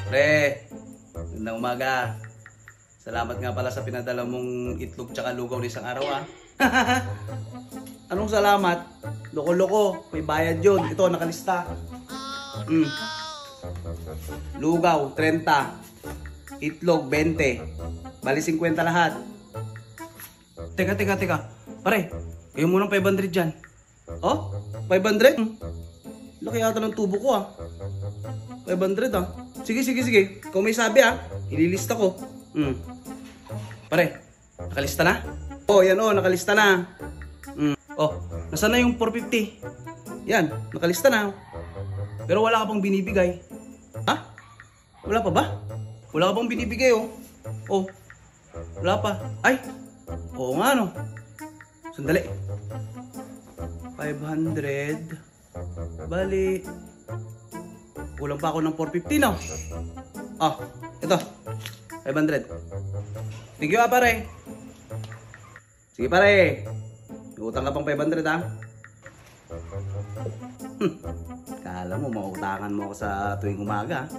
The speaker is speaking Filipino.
Pre, gandang umaga. Salamat nga pala sa pinadala mong itlog tsaka lugaw ng isang araw ah. Anong salamat? Loko-loko, may bayad yun. Ito, nakalista. Lugaw, 30. Itlog, 20. Bali, 50 lahat. Teka. Pare, kayo munang 500 dyan. Oh? 500? Laki yata ng tubo ko ah. 500 ah. Sige. Kung may sabi ah, ililista ko. Pare, nakalista na? Oh, yan oh, nakalista na. Oh, nasaan na yung 450? Yan, nakalista na. Pero wala ka pang binibigay. Ha? Wala pa ba? Wala ka pang binibigay oh. Oh, wala pa. Ay, oo nga no. Sandali. 500. Bali. Kulang pa ako ng 450 no. Oh, ito. 500. Thank you pare. Sige pare. May utang ka pang 500 ha. Kala mo mauutangan mo ako sa tuwing umaga.